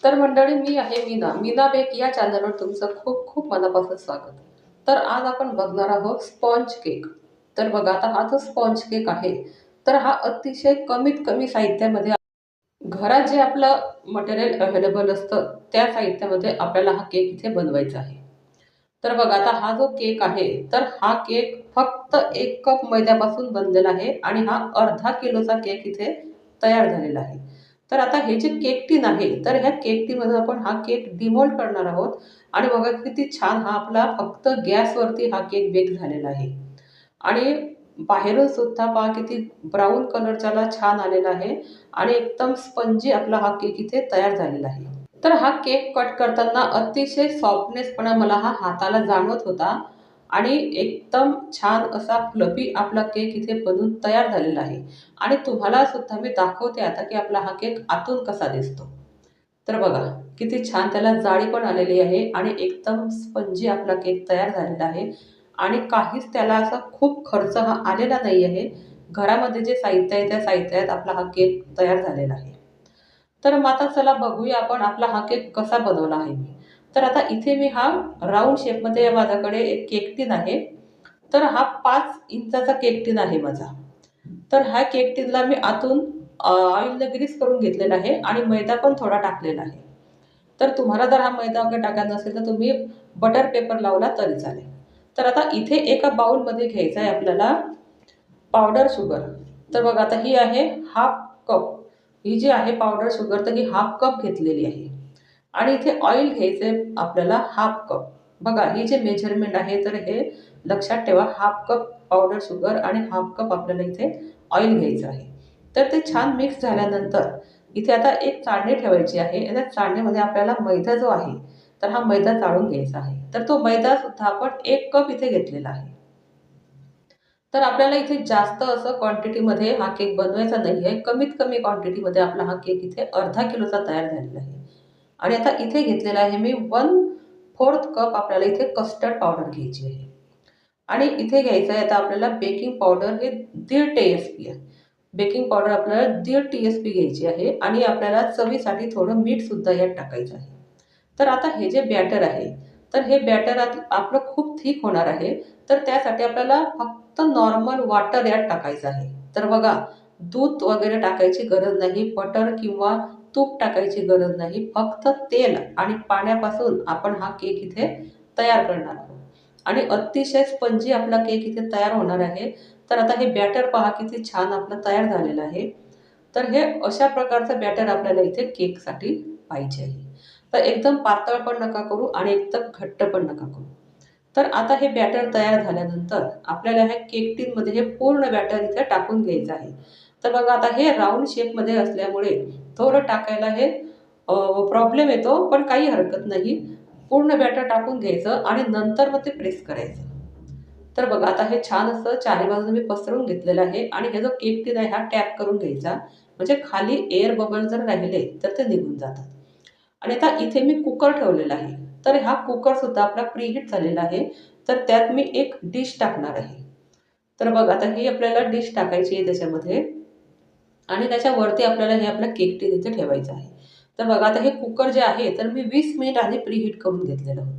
तर मंडळी, मी आहे मीना बेक या चॅनलवर तुमचं खूप खूप मनापासून स्वागत. तर आज आपण बघणार आहोत स्पॉन्ज केक. तर बघा, आता हा जो स्पॉन्ज केक आहे, तर हा अतिशय कमीत कमी साहित्यामध्ये घरात जे आपलं मटेरियल अवेलेबल असतं त्या साहित्यामध्ये आपल्याला हा केक इथे बनवायचा आहे. तर बघा, आता हा जो केक आहे, तर हा केक फक्त 1 कप मैद्यापासून बनलेला आहे आणि हा अर्धा किलोचा केक इथे तयार झालेला आहे. तर आता हे जे केक टीन आहे, तर ह्या केक टीनमध्ये आपण हा केक डिमोल्ड करणार आहोत. आणि बघा किती छान हा आपला फक्त गॅसवरती हा केक बेक झालेला आहे. आणि बाहेरून सुद्धा पहा किती ब्राऊन कलरच्याला छान आलेला आहे आणि एकदम स्पंजी आपला हा केक इथे तयार झालेला आहे. तर हा केक कट करताना अतिशय सॉफ्टनेसपणा मला हा हाताला जाणवत होता आणि एकदम छान असा फ्लफी आपला केक इथे बनून तयार झालेला आहे. आणि तुम्हाला सुद्धा मी दाखवते आता की आपला हा केक आतून कसा दिसतो. तर बघा किती छान त्याला जाळी पण आलेली आहे आणि एकदम स्पंजी आपला केक तयार झालेला आहे. आणि काहीच त्याला असा खूप खर्च हा आलेला नाही आहे. घरामध्ये जे साहित्य आहे त्या साहित्यात आपला हा केक तयार झालेला आहे. तर मग आता चला बघूया आपण आपला हा केक कसा बनवला आहे मी. तर आता इथे मी हा राऊंड शेपमध्ये माझ्याकडे एक केक टीन आहे. तर हा 5 इंचाचा केक टीन आहे माझा. तर ह्या केक टीनला मी आतून ऑइलने ग्रीस करून घेतलेला आहे आणि मैदा पण थोडा टाकलेला आहे. तर तुम्हाला जर हा मैदा वगैरे टाकायचा नसेल तर तुम्ही बटर पेपर लावला तरी चालेल. तर आता इथे एका बाउलमध्ये घ्यायचं आहे आपल्याला पावडर शुगर. तर बघा, आता ही आहे हाफ कप. ही जी आहे पावडर शुगर, तर ही हाफ कप घेतलेली आहे. आणि इथे ऑइल घ्यायचं आहे आपल्याला हाफ कप. बघा, ही जे मेजरमेंट आहे तर हे लक्षात ठेवा, हाफ कप पावडर शुगर आणि हाफ कप आपल्याला इथे ऑइल घ्यायचं आहे. तर ते छान मिक्स झाल्यानंतर इथे आता एक चाळणी ठेवायची आहे. त्या चाळणीमध्ये आपल्याला मैदा जो आहे, तर हा मैदा चाळून घ्यायचा आहे. तर तो मैदा सुद्धा आपण 1 कप इथे घेतलेला आहे. तर आपल्याला इथे जास्त असं क्वांटिटीमध्ये हा केक बनवायचा नाही आहे. कमीत कमी क्वांटिटीमध्ये आपला हा केक इथे अर्धा किलोचा तयार झालेला आहे. आणि आता इथे घेतलेला आहे मी 1/4 कप आपल्याला इथे कस्टर्ड पावडर घ्यायची आहे. आणि इथे घ्यायचं आहे आता आपल्याला बेकिंग पावडर, हे 1.5 TSP आहे. बेकिंग पावडर आपल्याला 1.5 TSP घ्यायची आहे आणि आपल्याला चवीसाठी थोडं मीठसुद्धा यात टाकायचं आहे. तर आता हे जे बॅटर आहे, तर हे बॅटर आपलं खूप थिक होणार आहे. तर त्यासाठी आपल्याला फक्त नॉर्मल वॉटर यात टाकायचं आहे. तर बघा, दूध वगैरे टाकायची गरज नाही, बटर किंवा तूप टाकायची गरज नाही. फक्त तेल आणि पाण्यापासून आपण हा केक इथे तयार करणार आहोत. आणि अतिशय स्पंजी आपला केक इथे तयार होणार आहे. तर आता हे बॅटर पहा किती छान आपलं तयार झालेलं आहे. तर हे अशा प्रकारचं बॅटर आपल्याला इथे केकसाठी पाहिजे आहे. तर एकदम पातळ पण नका करू आणि एकदम घट्ट पण नका करू. तर आता हे बॅटर तयार झाल्यानंतर आपल्याला ह्या केक टीनमध्ये हे पूर्ण बॅटर इथे टाकून घ्यायचं आहे. तर बघा, आता हे राऊंड शेपमध्ये असल्यामुळे थोडं टाकायला हे प्रॉब्लेम येतो, पण काही हरकत नाही. पूर्ण बॅटर टाकून घ्यायचं आणि नंतर मग ते प्रेस करायचं. तर बघा, आता हे छान असं चारी बाजूने मी पसरवून घेतलेलं आहे आणि हे जो केक टीन आहे हा टॅप करून घ्यायचा. म्हणजे खाली एअर बबल जर राहिले तर ते निघून जातात. आणि आता इथे मी कुकर ठेवलेला आहे. तर हा कुकर सुद्धा आपला प्रीहीट झालेला आहे. तर त्यात मी एक डिश टाकणार आहे. तर बघा, आता ही आपल्याला डिश टाकायची आहे त्याच्यामध्ये आणि त्याच्यावरती आपल्याला हे आपलं केक टीन इथे ठेवायचं आहे. तर बघा, आता हे कुकर जे आहे तर मी 20 मिनिट आधी प्रीहीट करून घेतलेलं होतं.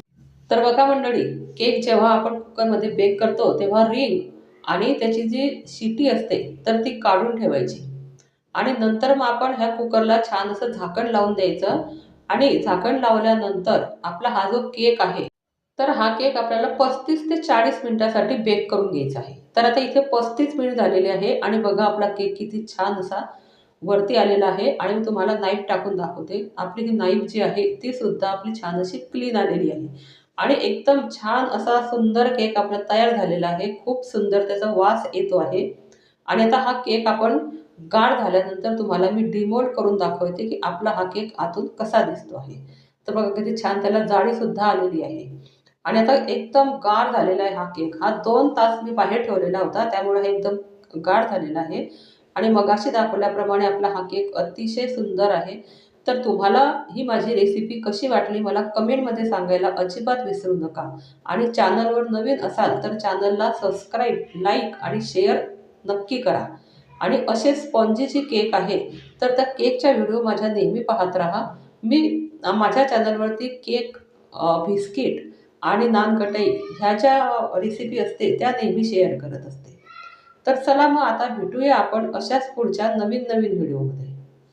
तर बघा मंडळी, केक जेव्हा आपण कुकरमध्ये बेक करतो तेव्हा रिंग आणि त्याची जी शिटी असते तर ती काढून ठेवायची. आणि नंतर मग आपण ह्या कुकरला छान असं झाकण लावून द्यायचं. आणि झाकण लावल्यानंतर आपला हा जो केक आहे, तर हा केक आपल्याला 35 ते 40 मिनिटासाठी बेक करून घ्यायचा आहे. तर आता इथे 35 मिनिट झालेले आहे आणि बघा आपला केक किती छान असा वरती आलेला आहे. आणि मी तुम्हाला नाईफ टाकून दाखवते. आपली ही नाईफ जी आहे ती सुद्धा आपली छान अशी क्लीन आलेली आहे. आणि एकदम छान असा सुंदर केक आपला तयार झालेला आहे. खूप सुंदर त्याचा वास येतो आहे. आणि आता हा केक आपण गार झाल्यानंतर तुम्हाला मी डिमोल्ड करून दाखवते की आपला हा केक आतून कसा दिसतो आहे. तर बघा किती छान त्याला जाळी सुद्धा आलेली आहे. आणि आता एकदम गार झालेला आहे हा केक. हा 2 तास मी बाहेर ठेवलेला होता, त्यामुळे हे एकदम गार झालेला आहे. आणि मगाशी दाखवल्याप्रमाणे आपला हा केक अतिशय सुंदर आहे. तर तुम्हाला ही माझी रेसिपी कशी वाटली मला कमेंटमध्ये सांगायला अजिबात विसरू नका. आणि चॅनलवर नवीन असाल तर चॅनलला सबस्क्राईब, लाईक आणि शेअर नक्की करा. आणि असे स्पॉन्जी जे केक आहे तर त्या केकच्या व्हिडिओ माझ्या नेहमी पाहत राहा. मी माझ्या चॅनलवरती केक, बिस्किट आणि नानकटाई ह्या ज्या रेसिपी असते त्या नेहमी शेअर करत असते. तर चला मग आता भेटूया आपण अशाच पुढच्या नवीन नवीन व्हिडिओमध्ये.